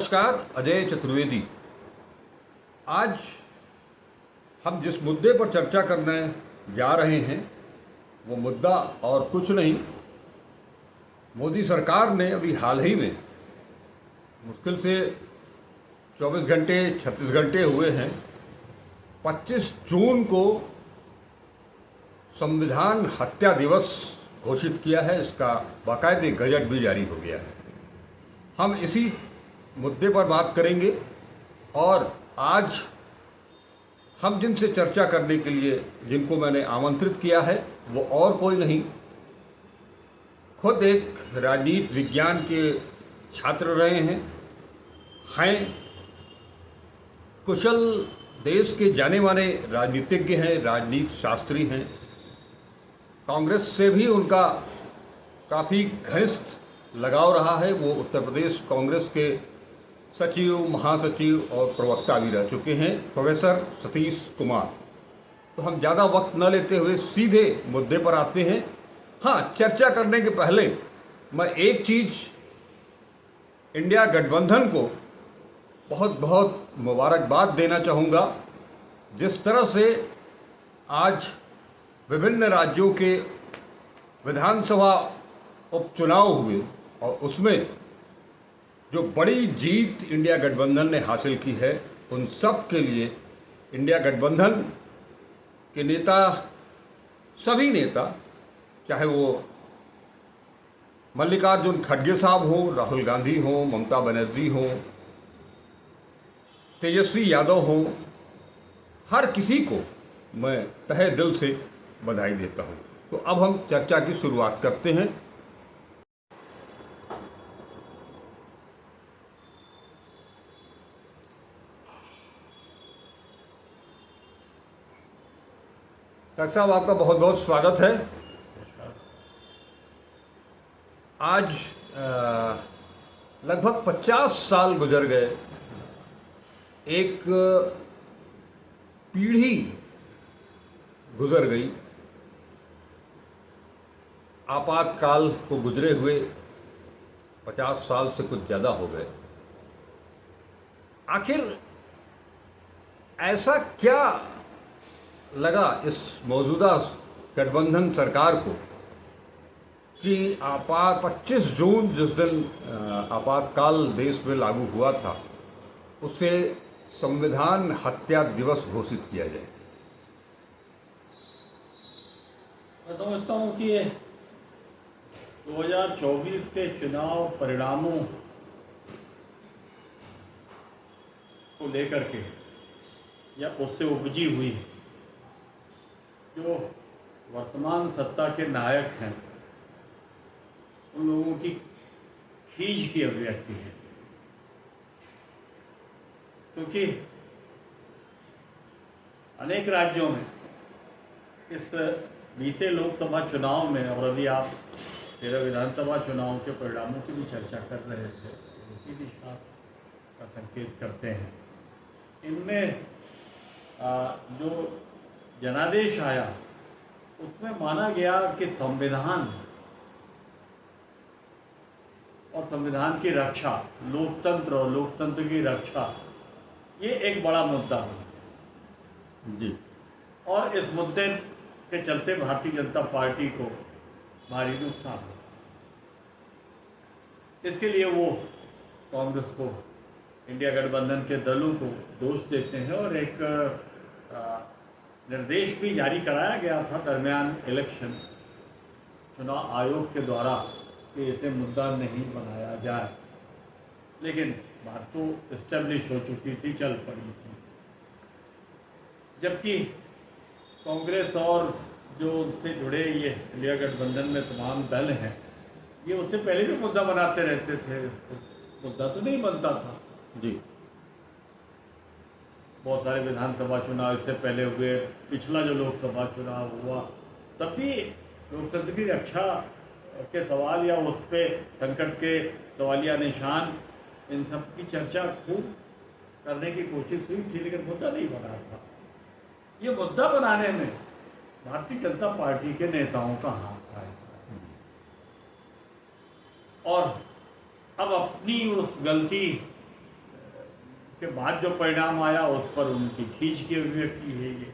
नमस्कार, अजय चतुर्वेदी। आज हम जिस मुद्दे पर चर्चा करने जा रहे हैं वो मुद्दा और कुछ नहीं, मोदी सरकार ने अभी हाल ही में मुश्किल से 24 घंटे 36 घंटे हुए हैं, 25 जून को संविधान हत्या दिवस घोषित किया है। इसका बाकायदे गजट भी जारी हो गया है। हम इसी मुद्दे पर बात करेंगे और आज हम जिनसे चर्चा करने के लिए जिनको मैंने आमंत्रित किया है वो और कोई नहीं, खुद एक राजनीति विज्ञान के छात्र रहे हैं, कुशल देश के जाने माने राजनीतिज्ञ हैं, राजनीति शास्त्री हैं। कांग्रेस से भी उनका काफ़ी घनिष्ठ लगाव रहा है। वो उत्तर प्रदेश कांग्रेस के सचिव, महासचिव और प्रवक्ता भी रह चुके हैं, प्रोफेसर सतीश कुमार। तो हम ज़्यादा वक्त न लेते हुए सीधे मुद्दे पर आते हैं। हाँ, चर्चा करने के पहले मैं एक चीज़ इंडिया गठबंधन को बहुत बहुत मुबारकबाद देना चाहूँगा। जिस तरह से आज विभिन्न राज्यों के विधानसभा उपचुनाव हुए और उसमें जो बड़ी जीत इंडिया गठबंधन ने हासिल की है, उन सब के लिए इंडिया गठबंधन के नेता, सभी नेता, चाहे वो मल्लिकार्जुन खड़गे साहब हों, राहुल गांधी हों, ममता बनर्जी हों, तेजस्वी यादव हों, हर किसी को मैं तहे दिल से बधाई देता हूं। तो अब हम चर्चा की शुरुआत करते हैं। डॉक्टर साहब, आपका बहुत बहुत स्वागत है। आज लगभग 50 साल गुजर गए, एक पीढ़ी गुजर गई, आपातकाल को गुजरे हुए 50 साल से कुछ ज़्यादा हो गए। आखिर ऐसा क्या लगा इस मौजूदा गठबंधन सरकार को कि 25 जून जिस दिन आपातकाल देश में लागू हुआ था, उसे संविधान हत्या दिवस घोषित किया जाए? मैं समझता हूँ कि 2024 के चुनाव परिणामों को लेकर के या उससे उपजी हुई जो वर्तमान सत्ता के नायक हैं, उन लोगों की खींच की अभिव्यक्ति है। क्योंकि अनेक राज्यों में इस बीते लोकसभा चुनाव में और अभी आप 13 विधानसभा चुनाव के परिणामों की भी चर्चा कर रहे थे, उसी दिशा का संकेत करते हैं। इनमें जो जनादेश आया उसमें माना गया कि संविधान और संविधान की रक्षा, लोकतंत्र और लोकतंत्र की रक्षा, ये एक बड़ा मुद्दा है जी। और इस मुद्दे के चलते भारतीय जनता पार्टी को भारी नुकसान है। इसके लिए वो कांग्रेस को, इंडिया गठबंधन के दलों को दोष देते हैं और एक निर्देश भी जारी कराया गया था दरमियान इलेक्शन चुनाव आयोग के द्वारा कि इसे मुद्दा नहीं बनाया जाए, लेकिन बात तो इस्टेब्लिश हो चुकी थी, चल पड़ी थी। जबकि कांग्रेस और जो उससे जुड़े ये इंडिया गठबंधन में तमाम दल हैं, ये उससे पहले भी मुद्दा बनाते रहते थे। मुद्दा तो नहीं बनता था जी। बहुत सारे विधानसभा चुनाव इससे पहले हुए, पिछला जो लोकसभा चुनाव हुआ, तब भी लोकतंत्र की रक्षा के सवाल या उस पर संकट के सवालिया निशान, इन सब की चर्चा खूब करने की कोशिश हुई थी, लेकिन मुद्दा नहीं बना था। ये मुद्दा बनाने में भारतीय जनता पार्टी के नेताओं का हाथ था और अब अपनी उस गलती के बाद जो परिणाम आया उस पर उनकी खींच की अभिव्यक्ति है ये,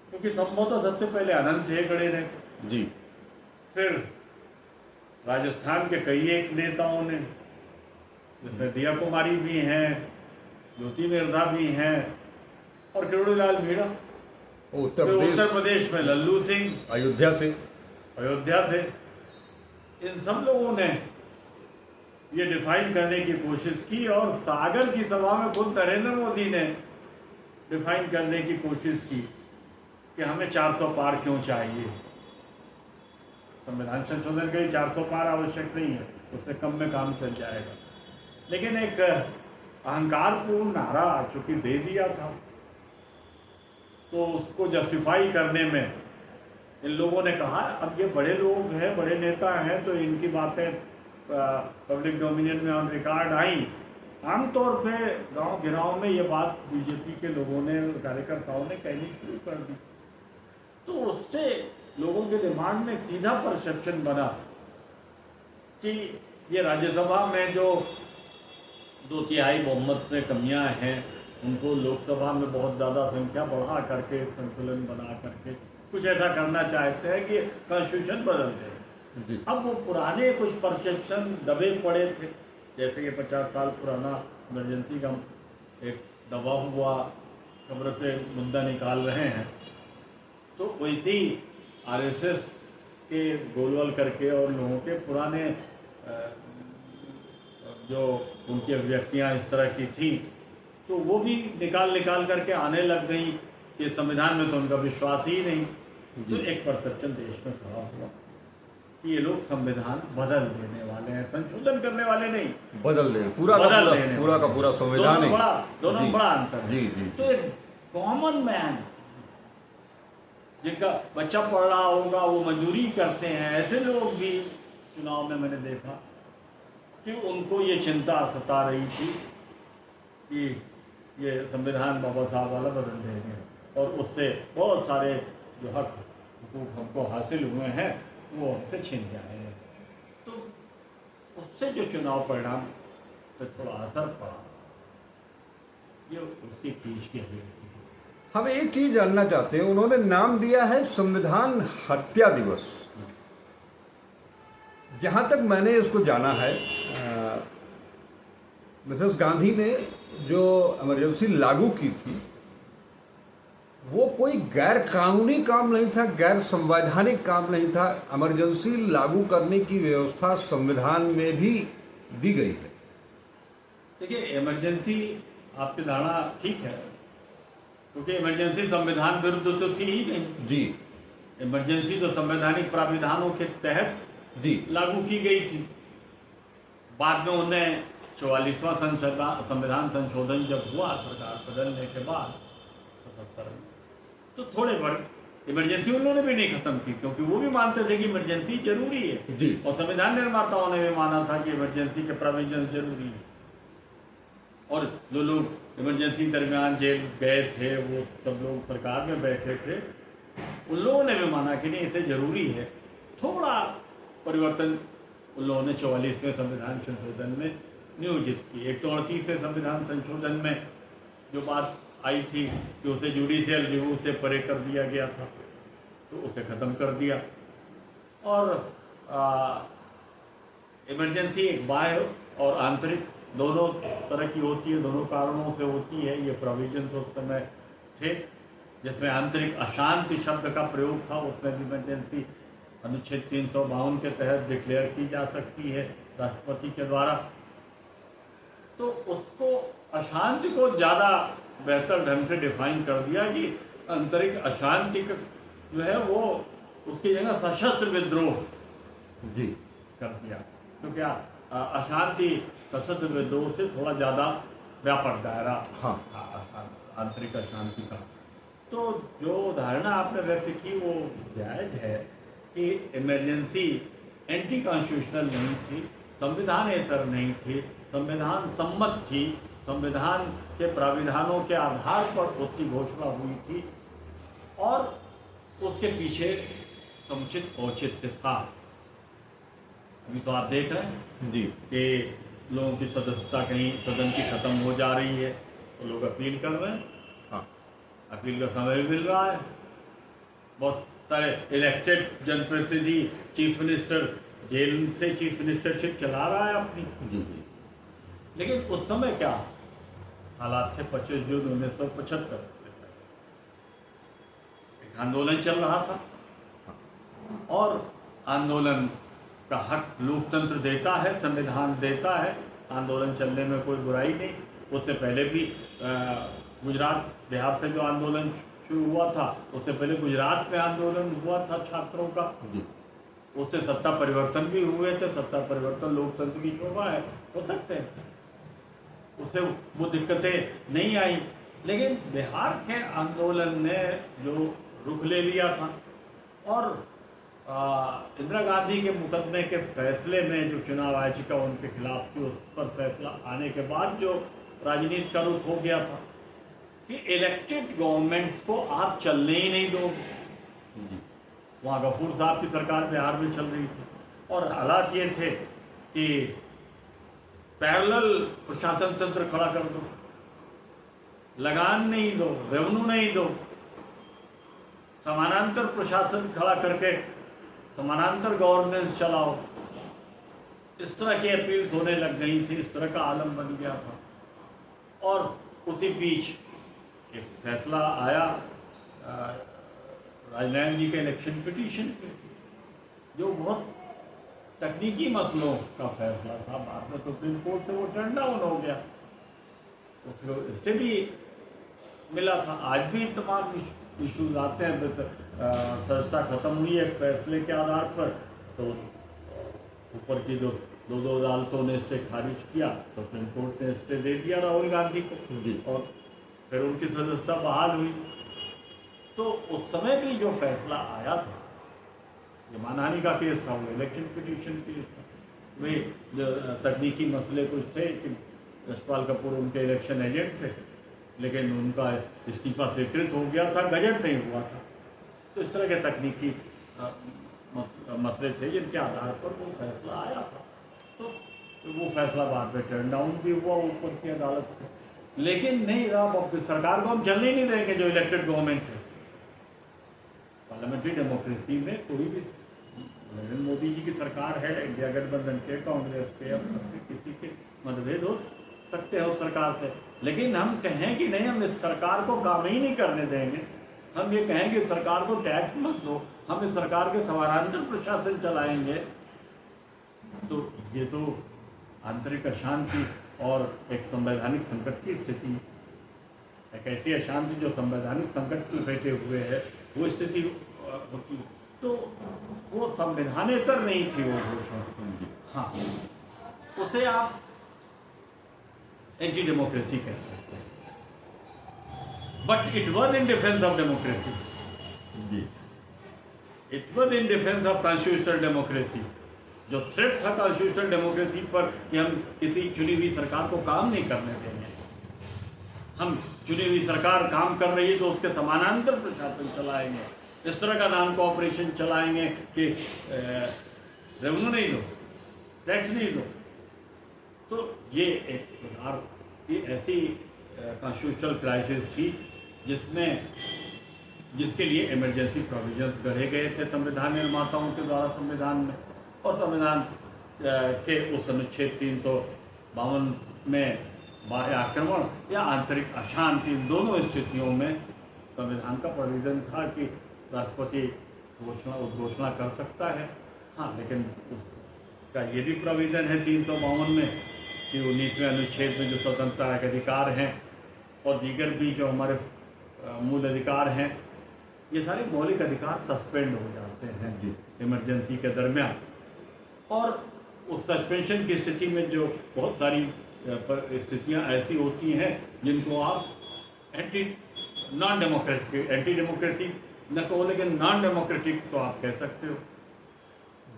क्योंकि संभवतः सबसे पहले अनंत हेगड़े ने, जी, फिर राजस्थान के कई एक नेताओं ने, जिसमें दिया कुमारी भी हैं, ज्योति मिर्धा भी हैं, और किरोड़ीलाल मीणा, उत्तर फिर उत्तर प्रदेश प्रदेश में लल्लू सिंह अयोध्या से इन सब लोगों ने ये डिफाइन करने की कोशिश की, और सागर की सभा में खुद नरेंद्र मोदी ने डिफाइन करने की कोशिश की कि हमें 400 पार क्यों चाहिए। संविधान संशोधन के लिए 400 पार आवश्यक नहीं है, उससे कम में काम चल जाएगा, लेकिन एक अहंकारपूर्ण नारा चूंकि दे दिया था, तो उसको जस्टिफाई करने में इन लोगों ने कहा अब ये बड़े लोग हैं, बड़े नेता हैं, तो इनकी बातें पब्लिक डोमिनियन में ऑन रिकॉर्ड आई। आमतौर पे गांव गिराव में ये बात बीजेपी के लोगों ने, कार्यकर्ताओं ने कहनी शुरू कर दी, तो उससे लोगों के दिमाग में एक सीधा परसेप्शन बना कि ये राज्यसभा में जो 2/3 बहुमत में कमियां हैं, उनको लोकसभा में बहुत ज़्यादा संख्या बढ़ा करके, संतुलन बना करके कुछ ऐसा करना चाहते हैं कि कॉन्स्टिट्यूशन बदल दे। अब वो पुराने कुछ परसेप्शन दबे पड़े थे, जैसे कि 50 साल पुराना इमरजेंसी का एक दबा हुआ खबर से मुद्दा निकाल रहे हैं, तो वैसे ही आरएसएस के गोलवल करके और लोगों के पुराने जो उनकी अभिव्यक्तियाँ इस तरह की थी, तो वो भी निकाल करके आने लग गई कि संविधान में तो उनका विश्वास ही नहीं। तो एक परसेप्शन देश में खड़ा हुआ कि ये लोग संविधान बदल देने वाले हैं, संशोधन करने वाले नहीं, बदल देने, पूरा का पूरा संविधान है। दोनों बड़ा अंतर है। जी। तो एक कॉमन मैन जिनका बच्चा पढ़ रहा होगा वो मजदूरी करते हैं, ऐसे लोग भी चुनाव में मैंने देखा कि उनको ये चिंता सता रही थी कि ये संविधान बाबा साहब वाला बदल देंगे और उससे बहुत सारे जो हक हुकूक हमको हासिल हुए हैं वो हमसे छिन जाएंगे। तो उससे जो चुनाव परिणाम पर थोड़ा असर पड़ा, ये उसकी खींच की हुई। हम एक चीज जानना चाहते हैं, उन्होंने नाम दिया है संविधान हत्या दिवस। जहाँ तक मैंने इसको जाना है, मिसेस गांधी ने जो इमरजेंसी लागू की थी वो कोई गैर कानूनी काम नहीं था, गैर संवैधानिक काम नहीं था। इमरजेंसी लागू करने की व्यवस्था संविधान में भी दी गई है। देखिए, इमरजेंसी आपकी धारणा ठीक है, क्योंकि इमरजेंसी संविधान विरुद्ध तो थी ही नहीं। जी, इमरजेंसी तो संवैधानिक प्राविधानों के तहत जी लागू की गई थी। बाद में उन्हें 44वां संविधान संशोधन जब हुआ सरकार बदलने के बाद 77 में, तो थोड़े बड़े इमरजेंसी उन्होंने भी नहीं खत्म की, क्योंकि वो भी मानते थे कि इमरजेंसी जरूरी है जी। और संविधान निर्माताओं ने भी माना था कि इमरजेंसी के प्रोविजन जरूरी है। और जो लोग इमरजेंसी दरमियान जेल गए थे वो सब लोग सरकार में बैठे थे, उन लोगों ने भी माना कि नहीं इसे जरूरी है। थोड़ा परिवर्तन उन लोगों ने 44वें संविधान संशोधन में नियोजित की। एक तो 38वें संविधान संशोधन में जो बात आई थी कि उसे जुडिशियल रिव्यू से परे कर दिया गया था, तो उसे ख़त्म कर दिया। और इमरजेंसी एक बाह्य और आंतरिक दोनों तरह की होती है, दोनों कारणों से होती है। ये प्रोविजंस उस समय थे जिसमें आंतरिक अशांति शब्द का प्रयोग था, उसमें भी इमरजेंसी अनुच्छेद 352 के तहत डिक्लेयर की जा सकती है राष्ट्रपति के द्वारा। तो उसको अशांति को ज़्यादा बेहतर ढंग से डिफाइन कर दिया कि आंतरिक अशांति जो है वो उसकी जगह सशस्त्र विद्रोह जी कर दिया, क्योंकि अशांति सशस्त्र विद्रोह से थोड़ा ज़्यादा व्यापक दायरा आंतरिक अशांति का। तो जो धारणा आपने व्यक्त की वो जायज़ है कि इमरजेंसी एंटी कॉन्स्टिट्यूशनल नहीं थी, संविधानेतर नहीं थी, संविधान सम्मत थी, संविधान के प्राविधानों के आधार पर उसकी घोषणा हुई थी और उसके पीछे समुचित औचित्य था। अभी तो आप देख रहे हैं जी कि लोगों की सदस्यता कहीं सदन की खत्म हो जा रही है, वो लोग अपील कर रहे हैं, हाँ अपील का समय भी मिल रहा है। बहुत सारे इलेक्टेड जनप्रतिनिधि, चीफ मिनिस्टर जेल से चीफ मिनिस्टरशिप चला रहा है अपनी। जी जी लेकिन उस समय क्या हालात थे? 25 जून 1975 एक आंदोलन चल रहा था, और आंदोलन का हक लोकतंत्र देता है, संविधान देता है, आंदोलन चलने में कोई बुराई नहीं। उससे पहले भी गुजरात बिहार से जो आंदोलन शुरू हुआ था, उससे पहले गुजरात में आंदोलन हुआ था छात्रों का, जी उससे सत्ता परिवर्तन भी हुए थे। सत्ता परिवर्तन लोकतंत्र की शोभा है, हो सकते हैं, उससे वो दिक्कतें नहीं आई। लेकिन बिहार के आंदोलन ने जो रुख ले लिया था, और इंदिरा गांधी के मुकदमे के फैसले में जो चुनाव याचिका उनके खिलाफ थी, उस पर फैसला आने के बाद जो राजनीति का रुख हो गया था कि इलेक्टेड गवर्नमेंट्स को आप चलने ही नहीं दोगे। वहाँ गफूर साहब की सरकार बिहार में चल रही थी, और हालात ये थे कि पैरेलल प्रशासन तंत्र खड़ा कर दो, लगान नहीं दो, रेवेन्यू नहीं दो, समानांतर प्रशासन खड़ा करके समानांतर गवर्नेंस चलाओ। इस तरह की अपील्स होने लग गई थी, इस तरह का आलम बन गया था। और उसी बीच एक फैसला आया राजनारायण जी के इलेक्शन पिटीशन पे, जो बहुत तकनीकी मसलों का फैसला था। बाद में सुप्रीम कोर्ट से वो टर्न डाउन हो गया, उसको स्टे भी मिला था। आज भी तमाम इशूज आते हैं, संस्था खत्म हुई है फैसले के आधार पर, तो ऊपर की जो दो अदालतों ने स्टे खारिज किया, सुप्रीम कोर्ट ने स्टे दे दिया राहुल गांधी को, और फिर उनकी सदस्यता बहाल हुई। तो उस समय भी जो फैसला आया था, ये मानहानि का केस था, वो इलेक्शन पिटीशन केस था। वे तकनीकी मसले कुछ थे कि यशपाल कपूर उनके इलेक्शन एजेंट थे, लेकिन उनका इस्तीफा स्वीकृत हो गया था, गजट नहीं हुआ था। तो इस तरह के तकनीकी मसले थे जिनके आधार पर वो फैसला आया था। तो वो फैसला बाद में टर्न डाउन भी हुआ ऊपर की अदालत से। लेकिन नहीं, अब सरकार को हम चलने नहीं देंगे जो इलेक्टेड गवर्नमेंट है। पार्लियामेंट्री डेमोक्रेसी में कोई भी, नरेंद्र मोदी जी की सरकार है, इंडिया गठबंधन के, कांग्रेस के, अब किसी के मतभेद हो सकते हैं उस सरकार से, लेकिन हम कहें कि नहीं, हम इस सरकार को काम ही नहीं करने देंगे, हम ये कहें कि सरकार को टैक्स मत दो, हम इस सरकार के समानांतर प्रशासन चलाएंगे, तो ये तो आंतरिक अशांति और एक संवैधानिक संकट की स्थिति, एक ऐसी अशांति जो संवैधानिक संकट में बैठे हुए है, वो स्थिति होती, तो वो संविधानेतर नहीं थी वो घोषणा। हाँ, उसे आप एंटी डेमोक्रेसी कह सकते हैं, but it was in defence of democracy. जी it was in defence of constitutional democracy. जो थ्रेट था कॉन्स्टिट्यूशनल डेमोक्रेसी पर कि हम किसी चुनी हुई सरकार को काम नहीं करने देंगे, हम चुनी हुई सरकार काम कर रही है तो उसके समानांतर प्रशासन चलाएंगे, इस तरह का नॉन कोऑपरेशन चलाएंगे कि रेवेन्यू नहीं दो, टैक्स नहीं दो। तो ये एक प्रकार की ऐसी कॉन्स्टिट्यूशनल क्राइसिस थी जिसके लिए इमरजेंसी प्रोविजंस गढ़े गए थे संविधान निर्माताओं के द्वारा संविधान में, और संविधान के उस अनुच्छेद 352 में बाह्य आक्रमण या आंतरिक अशांति, इन दोनों स्थितियों में संविधान का प्रोविजन था कि राष्ट्रपति घोषणा कर सकता है। हाँ, लेकिन उसका ये भी प्रोविज़न है 352 में कि 19वें अनुच्छेद में जो स्वतंत्रता के अधिकार हैं और दीगर भी जो हमारे मूल अधिकार हैं, ये सारे मौलिक अधिकार सस्पेंड हो जाते हैं इमरजेंसी के दरमियान। और उस सस्पेंशन की स्थिति में जो बहुत सारी स्थितियाँ ऐसी होती हैं जिनको आप एंटी डेमोक्रेसी न कहो, लेकिन नॉन डेमोक्रेटिक तो आप कह सकते हो।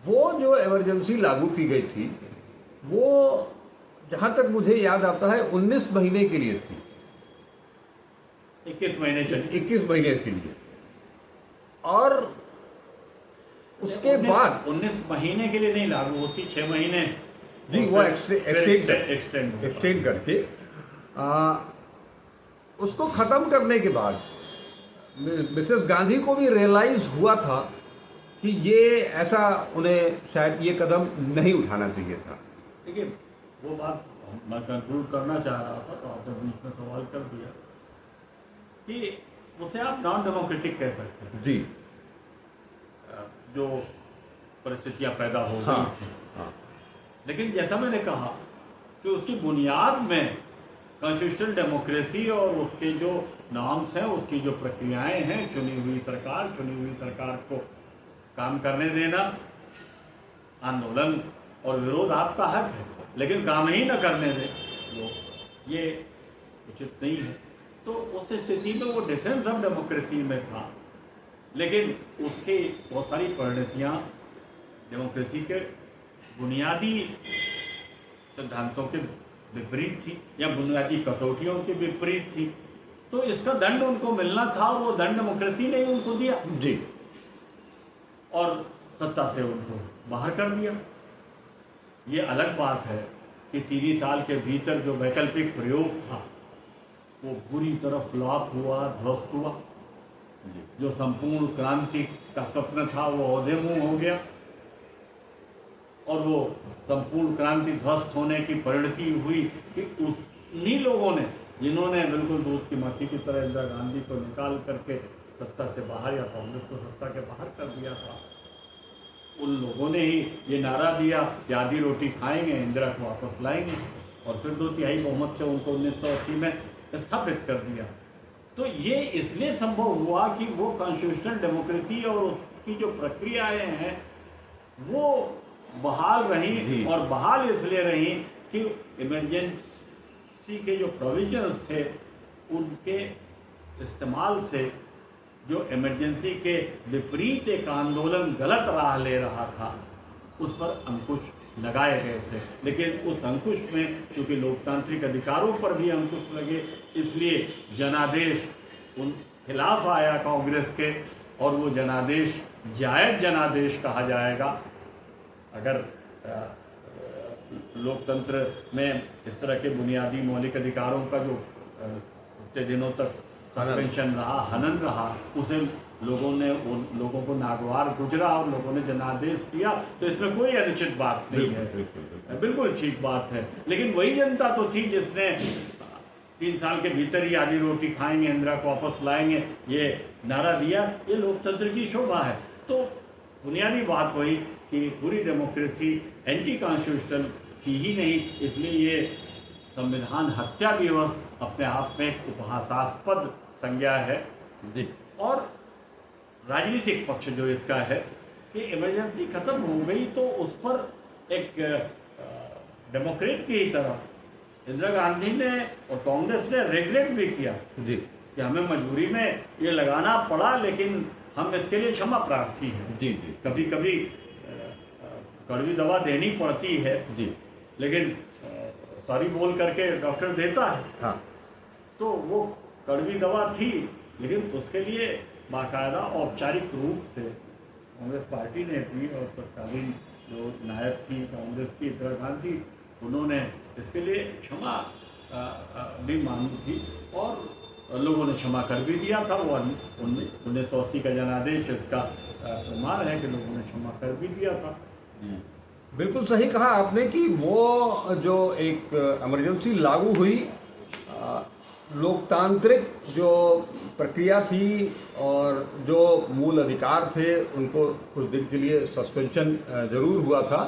वो जो इमरजेंसी लागू की गई थी, वो जहाँ तक मुझे याद आता है 19 महीने के लिए थी। 21 महीने चली। 21 महीने के लिए, और उसके बाद 19 महीने के लिए नहीं लागू होती, 6 महीने जी वो एक्सटेंड करके उसको ख़त्म करने के बाद मिसेस गांधी को भी रियलाइज़ हुआ था कि ये ऐसा उन्हें शायद ये कदम नहीं उठाना चाहिए था। देखिए, वो बात मैं कंक्लूड करना चाह रहा था, तो आपने बीच में सवाल कर दिया कि उसे आप नॉन डेमोक्रेटिक कह सकते हैं। जी जो परिस्थितियां पैदा हो हाँ गई थी, हाँ लेकिन जैसा मैंने कहा कि उसकी बुनियाद में कॉन्स्टिट्यूशनल डेमोक्रेसी और उसके जो नॉर्म्स हैं, उसकी जो प्रक्रियाएं हैं, चुनी हुई सरकार को काम करने देना, आंदोलन और विरोध आपका हक है, लेकिन काम ही न करने दें वो, ये उचित नहीं है। तो उस स्थिति में वो डिफेंस ऑफ डेमोक्रेसी में था, लेकिन उसकी बहुत सारी परिणतियाँ डेमोक्रेसी के बुनियादी सिद्धांतों के विपरीत थी या बुनियादी कसौटियों के विपरीत थी। तो इसका दंड उनको मिलना था और वो दंड डेमोक्रेसी ने ही उनको दिया जी और सत्ता से उनको बाहर कर दिया। ये अलग बात है कि 3 साल के भीतर जो वैकल्पिक प्रयोग था वो बुरी तरह फ्लॉप हुआ, ध्वस्त हुआ। जो संपूर्ण क्रांति का स्वप्न था वो औधे मुँह हो गया और वो संपूर्ण क्रांति ध्वस्त होने की परिणति हुई कि उन्हीं लोगों ने, जिन्होंने बिल्कुल दूध की मक्खी की तरह इंदिरा गांधी को निकाल करके सत्ता से बाहर या कांग्रेस को सत्ता के बाहर कर दिया था, उन लोगों ने ही ये नारा दिया कि आधी रोटी खाएंगे, इंदिरा को वापस लाएंगे, और फिर 2/3 बहुमत से उनको 1980 में स्थापित कर दिया। तो ये इसलिए संभव हुआ कि वो कॉन्स्टिट्यूशनल डेमोक्रेसी और उसकी जो प्रक्रियाएं हैं वो बहाल रही, और बहाल इसलिए रही कि इमरजेंसी के जो प्रोविजंस थे उनके इस्तेमाल से जो इमरजेंसी के विपरीत एक आंदोलन गलत राह ले रहा था उस पर अंकुश लगाए गए थे। लेकिन उस अंकुश में क्योंकि लोकतांत्रिक अधिकारों पर भी अंकुश लगे, इसलिए जनादेश उन खिलाफ आया कांग्रेस के, और वो जनादेश जायज जनादेश कहा जाएगा। अगर लोकतंत्र में इस तरह के बुनियादी मौलिक अधिकारों का जो इतने दिनों तक सस्पेंशन रहा, हनन रहा, उसे लोगों को नागवार गुजरा और लोगों ने जनादेश दिया, तो इसमें कोई अनुचित बात नहीं है, बिल्कुल ठीक बात है। लेकिन वही जनता तो थी जिसने 3 साल के भीतर ही आधी रोटी खाएंगे, इंदिरा को वापस लाएंगे, ये नारा दिया। ये लोकतंत्र की शोभा है। तो बुनियादी बात वही कि पूरी डेमोक्रेसी एंटी कॉन्स्टिट्यूशनल थी ही नहीं, इसलिए ये संविधान हत्या दिवस अपने आप में एक उपहासास्पद संज्ञा है जी। और राजनीतिक पक्ष जो इसका है कि इमरजेंसी खत्म हो गई तो उस पर एक डेमोक्रेट की ही तरह इंदिरा गांधी ने और कांग्रेस ने रिग्रेट भी किया जी कि हमें मजबूरी में ये लगाना पड़ा, लेकिन हम इसके लिए क्षमा प्रार्थी हैं जी जी। कभी कभी कड़वी दवा देनी पड़ती है जी, लेकिन सॉरी बोल करके डॉक्टर देता है। हाँ। तो वो कड़वी दवा थी, लेकिन उसके लिए बाकायदा औपचारिक रूप से कांग्रेस पार्टी ने भी और तत्कालीन जो नायक थी कांग्रेस की इंदिरा गांधी, उन्होंने इसके लिए क्षमा भी मांगी थी और लोगों ने क्षमा कर भी दिया था। वो 1980 का जनादेश इसका प्रमाण है कि लोगों ने क्षमा कर भी दिया था। बिल्कुल सही कहा आपने कि वो जो एक इमरजेंसी लागू हुई, लोकतांत्रिक जो प्रक्रिया थी और जो मूल अधिकार थे उनको कुछ दिन के लिए सस्पेंशन जरूर हुआ था,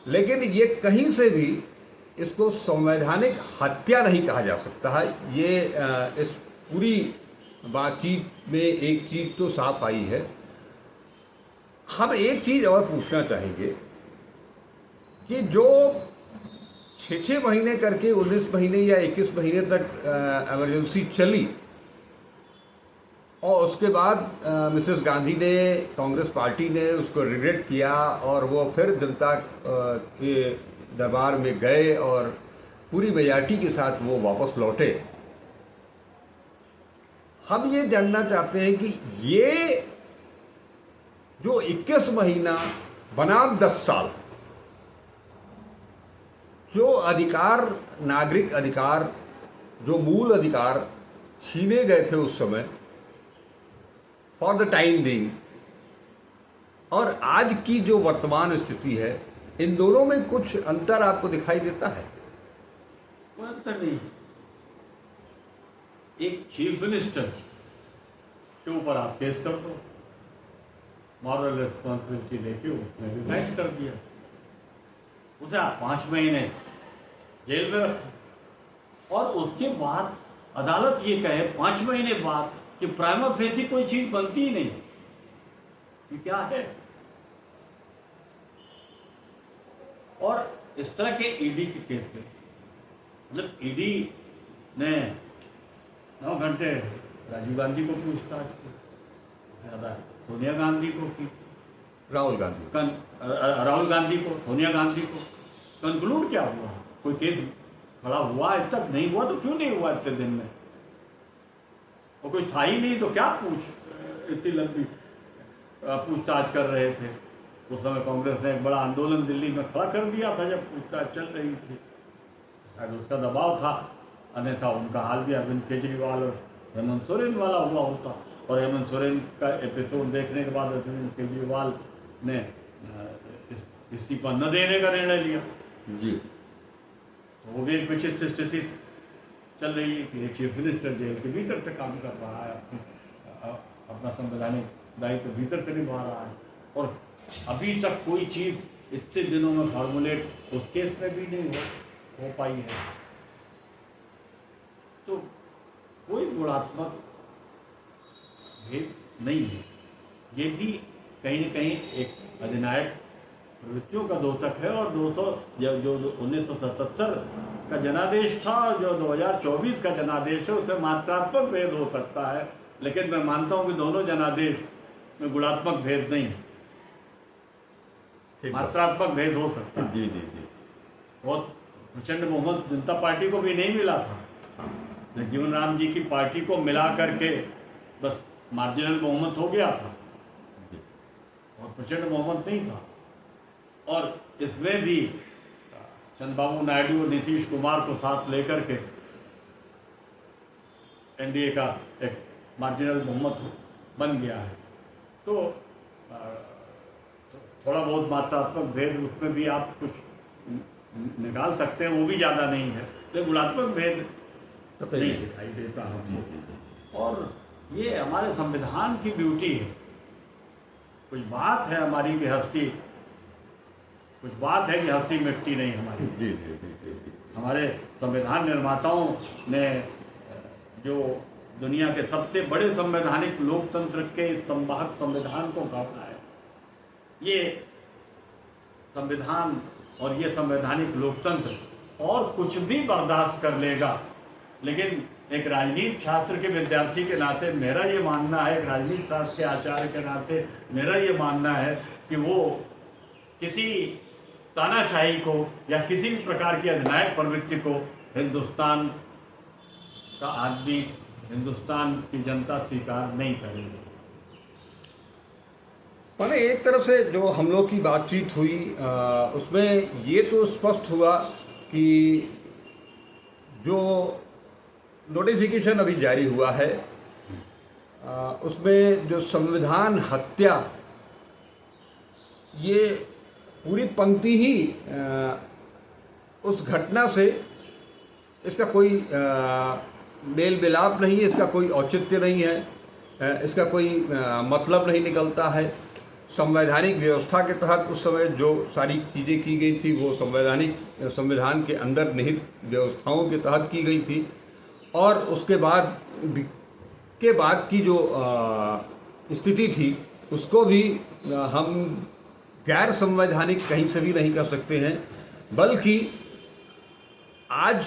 लेकिन ये कहीं से भी इसको संवैधानिक हत्या नहीं कहा जा सकता है। ये इस पूरी बातचीत में एक चीज़ तो साफ आई है। हम एक चीज़ और पूछना चाहेंगे कि जो 6 महीने करके 19 महीने या 21 महीने तक इमरजेंसी चली और उसके बाद मिसेस गांधी ने, कांग्रेस पार्टी ने उसको रिग्रेट किया और वो फिर जनता के दरबार में गए और पूरी मेजॉरिटी के साथ वो वापस लौटे। हम ये जानना चाहते हैं कि ये जो 21 महीना बनाम 10 साल जो अधिकार, नागरिक अधिकार, जो मूल अधिकार छीने गए थे उस समय फॉर द टाइम बीइंग, और आज की जो वर्तमान स्थिति है, इन दोनों में कुछ अंतर आपको दिखाई देता है? कोई अंतर नहीं। एक चीफ मिनिस्टर के ऊपर आप केस कर दो, मॉरल रिस्पॉन्सिबिलिटी लेके उसने रिजाइन कर दिया, उसे आप 5 महीने जेल में रखो, और उसके बाद अदालत ये कहे 5 महीने बाद कि प्राइमा फेसी कोई चीज बनती ही नहीं, ये क्या है? और इस तरह के ईडी के केस में मतलब ईडी ने 9 घंटे राजीव गांधी को पूछताछ की, ज्यादा सोनिया गांधी को की, राहुल गांधी राहुल गांधी को, सोनिया गांधी को। कंक्लूड क्या हुआ? कोई केस खड़ा हुआ? आज तक नहीं हुआ, तो क्यों नहीं हुआ इतने दिन में? और कोई था ही नहीं तो क्या इतनी लंबी पूछताछ कर रहे थे? उस समय कांग्रेस ने एक बड़ा आंदोलन दिल्ली में खड़ा कर दिया था जब पूछताछ चल रही थी, शायद उसका दबाव था, अन्यथा उनका हाल भी अरविंद केजरीवाल और हेमंत सोरेन वाला हुआ होता। और हेमंत सोरेन का एपिसोड देखने के बाद अरविंद केजरीवाल ने इस्तीफा न देने का निर्णय लिया जी। तो वो भी एक विचित्र स्थिति चल रही है कि एक चीफ मिनिस्टर जेल के भीतर से काम कर रहा है, अपना संवैधानिक दायित्व भीतर से निभा रहा है, और अभी तक कोई चीज़ इतने दिनों में फॉर्मुलेट उस केस में भी नहीं हो पाई है। तो कोई गुणात्मक भेद नहीं है। ये भी कहीं न कहीं एक अधिनायक प्रवृत्तियों का द्योतक है, और 200 जो 1977 का जनादेश था, जो 2024 का जनादेश है, उससे मात्रात्मक भेद हो सकता है, लेकिन मैं मानता हूं कि दोनों जनादेश में गुणात्मक भेद नहीं है, मात्रात्मक भेद हो सकता है। जी जी जी। बहुत प्रचंड बहुमत जनता पार्टी को भी नहीं मिला था, जगजीवन राम जी की पार्टी को मिला करके बस मार्जिनल बहुमत हो गया था, और प्रचंड बहुमत नहीं था। और इसमें भी चंद्रबाबू नायडू और नीतीश कुमार को साथ लेकर के एनडीए का एक मार्जिनल बहुमत बन गया है। तो थोड़ा बहुत मात्रात्मक भेद उसमें भी आप कुछ निकाल सकते हैं, वो भी ज़्यादा नहीं है, लेकिन गुणात्मक भेद नहीं दिखाई देता हमको। और ये हमारे संविधान की ड्यूटी है। कुछ बात है हमारी की हस्ती, कुछ बात है कि हस्ती मिटती नहीं हमारी। जी जी जी जी। हमारे संविधान निर्माताओं ने जो दुनिया के सबसे बड़े संवैधानिक लोकतंत्र के इस संवाहक संविधान को गढ़ा है, ये संविधान और ये संवैधानिक लोकतंत्र और कुछ भी बर्दाश्त कर लेगा, लेकिन एक राजनीति शास्त्र के विद्यार्थी के नाते मेरा ये मानना है, एक राजनीति शास्त्र के आचार्य के नाते मेरा ये मानना है कि वो किसी तानाशाही को या किसी भी प्रकार की अधिनायक प्रवृत्ति को हिंदुस्तान का आदमी, हिंदुस्तान की जनता स्वीकार नहीं करेगी। मैंने एक तरफ से जो हम लोग की बातचीत हुई उसमें ये तो स्पष्ट हुआ कि जो नोटिफिकेशन अभी जारी हुआ है उसमें जो संविधान हत्या, ये पूरी पंक्ति ही उस घटना से, इसका कोई मेल मिलाप नहीं है, इसका कोई औचित्य नहीं है, इसका कोई मतलब नहीं निकलता है। संवैधानिक व्यवस्था के तहत उस समय जो सारी चीज़ें की गई थी वो संविधान के अंदर निहित व्यवस्थाओं के तहत की गई थी, और उसके बाद की जो स्थिति थी उसको भी हम गैर संवैधानिक कहीं से भी नहीं कर सकते हैं। बल्कि आज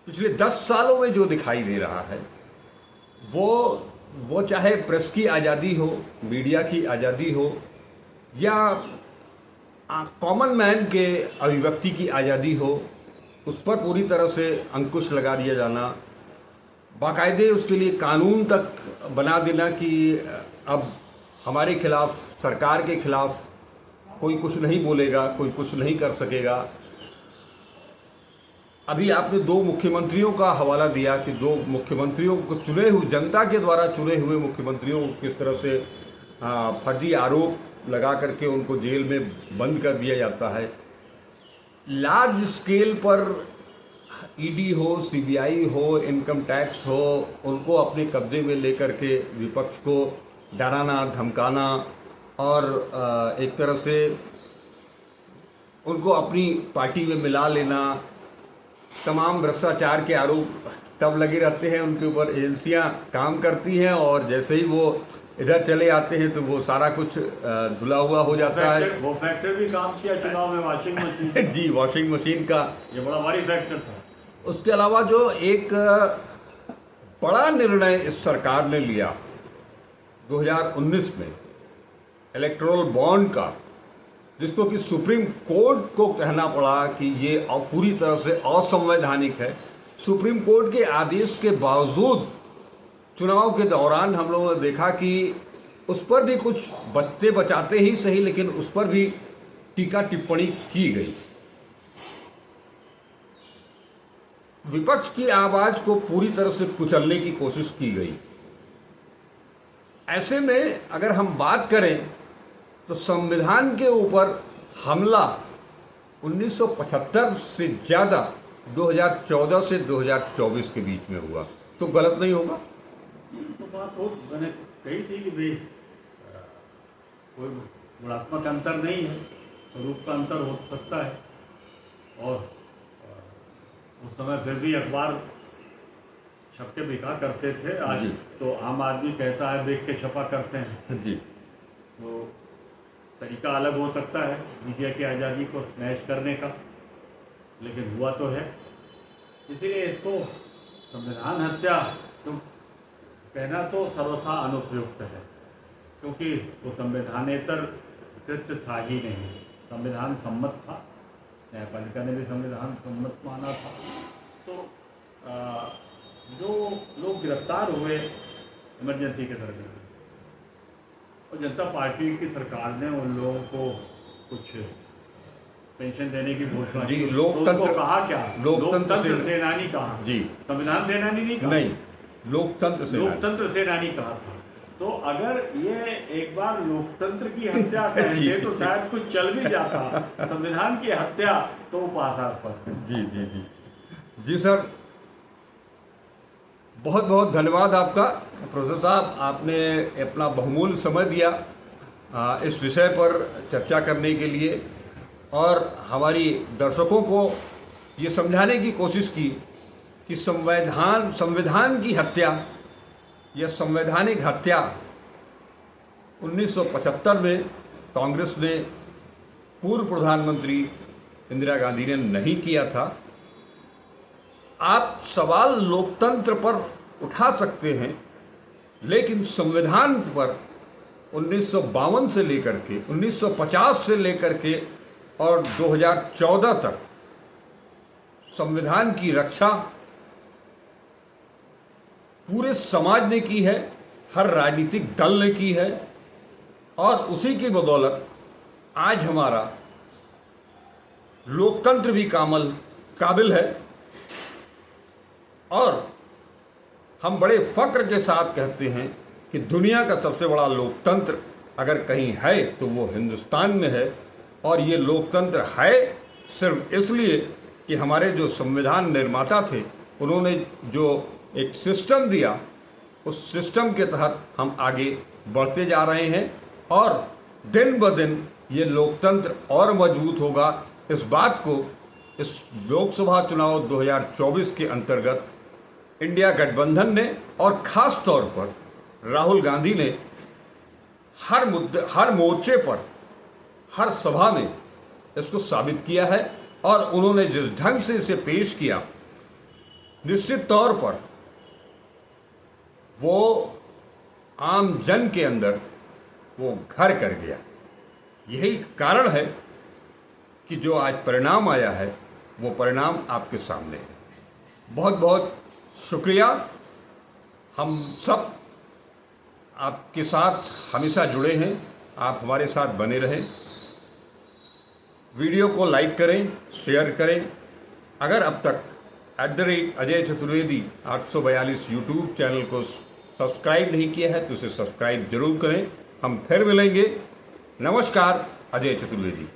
पिछले 10 सालों में जो दिखाई दे रहा है वो चाहे प्रेस की आज़ादी हो, मीडिया की आज़ादी हो, या कॉमन मैन के अभिव्यक्ति की आज़ादी हो, उस पर पूरी तरह से अंकुश लगा दिया जाना, बाकायदे उसके लिए कानून तक बना देना कि अब हमारे खिलाफ, सरकार के खिलाफ कोई कुछ नहीं बोलेगा, कोई कुछ नहीं कर सकेगा। अभी आपने दो मुख्यमंत्रियों का हवाला दिया कि दो मुख्यमंत्रियों को चुने हुए, जनता के द्वारा चुने हुए मुख्यमंत्रियों को किस तरह से फर्जी आरोप लगा करके उनको जेल में बंद कर दिया जाता है। लार्ज स्केल पर ईडी हो, सीबीआई हो, इनकम टैक्स हो, उनको अपने कब्जे में लेकर के विपक्ष को डराना, धमकाना और एक तरह से उनको अपनी पार्टी में मिला लेना, तमाम भ्रष्टाचार के आरोप तब लगे रहते हैं, उनके ऊपर एजेंसियां काम करती हैं और जैसे ही वो इधर चले आते हैं तो वो सारा कुछ धुला हुआ हो जाता है। वो फैक्टर भी काम किया चुनाव में, वॉशिंग मशीन जी, वॉशिंग मशीन का ये बड़ा भारी फैक्टर था। उसके अलावा जो एक बड़ा निर्णय इस सरकार ने लिया 2019 में इलेक्टोरल बॉन्ड का, जिसको कि सुप्रीम कोर्ट को कहना पड़ा कि ये पूरी तरह से असंवैधानिक है। सुप्रीम कोर्ट के आदेश के बावजूद चुनाव के दौरान हम लोगों ने देखा कि उस पर भी कुछ बचते बचाते ही सही, लेकिन उस पर भी टीका टिप्पणी की गई। विपक्ष की आवाज को पूरी तरह से कुचलने की कोशिश की गई। ऐसे में अगर हम बात करें तो संविधान के ऊपर हमला 1975 से ज़्यादा 2014 से 2024 के बीच में हुआ, तो गलत नहीं होगा? तो बात हो मैंने कही थी कि भाई कोई गुणात्मक अंतर नहीं है, स्वरूप का अंतर हो सकता है। और उस समय फिर भी अखबार छप के बिका करते थे, आज तो आम आदमी कहता है देख के छपा करते हैं जी। तो तरीका अलग हो सकता है मीडिया की आज़ादी को स्मैश करने का, लेकिन हुआ तो है। इसीलिए इसको संविधान हत्या तो कहना तो सर्वथा अनुपयुक्त है, क्योंकि वो संवैधानेतर कृत्य था ही नहीं, संविधान सम्मत था, न्यायपालिका ने भी संविधान सम्मत माना था। तो जो लोग गिरफ्तार हुए इमरजेंसी के दरमियान, और जनता पार्टी की सरकार ने उन लोगों को कुछ पेंशन देने की घोषणा की। लोकतंत्र कहा क्या? लोकतंत्र सेनानी कहा जी, संविधान सेनानी नहीं कहा, नहीं लोकतंत्र सेनानी कहा था। तो अगर ये एक बार लोकतंत्र की हत्या कहते तो शायद कुछ चल भी जाता, संविधान की हत्या तो उपहासास्पद। जी जी जी जी सर, बहुत बहुत धन्यवाद आपका प्रोफेसर साहब, आपने अपना बहुमूल्य समय दिया इस विषय पर चर्चा करने के लिए और हमारी दर्शकों को ये समझाने की कोशिश की कि संविधान की हत्या या संवैधानिक हत्या 1975 में कांग्रेस ने पूर्व प्रधानमंत्री इंदिरा गांधी ने नहीं किया था। आप सवाल लोकतंत्र पर उठा सकते हैं, लेकिन संविधान पर 1952 से लेकर के 1950 से लेकर के और 2014 तक संविधान की रक्षा पूरे समाज ने की है, हर राजनीतिक दल ने की है, और उसी की बदौलत आज हमारा लोकतंत्र भी काबिल है। और हम बड़े फक्र के साथ कहते हैं कि दुनिया का सबसे बड़ा लोकतंत्र अगर कहीं है तो वो हिंदुस्तान में है। और ये लोकतंत्र है सिर्फ इसलिए कि हमारे जो संविधान निर्माता थे उन्होंने जो एक सिस्टम दिया, उस सिस्टम के तहत हम आगे बढ़ते जा रहे हैं और दिन ब दिन ये लोकतंत्र और मजबूत होगा। इस बात को इस लोकसभा चुनाव 2024 के अंतर्गत इंडिया गठबंधन ने और ख़ास तौर पर राहुल गांधी ने हर मोर्चे पर, हर सभा में इसको साबित किया है। और उन्होंने जिस ढंग से इसे पेश किया, निश्चित तौर पर वो आम जन के अंदर वो घर कर गया। यही कारण है कि जो आज परिणाम आया है वो परिणाम आपके सामने है। बहुत बहुत शुक्रिया। हम सब आपके साथ हमेशा जुड़े हैं, आप हमारे साथ बने रहें। वीडियो को लाइक करें, शेयर करें। अगर अब तक अजय चतुर्वेदी 842 यूट्यूब चैनल को सब्सक्राइब नहीं किया है तो उसे सब्सक्राइब जरूर करें। हम फिर मिलेंगे। नमस्कार, अजय चतुर्वेदी।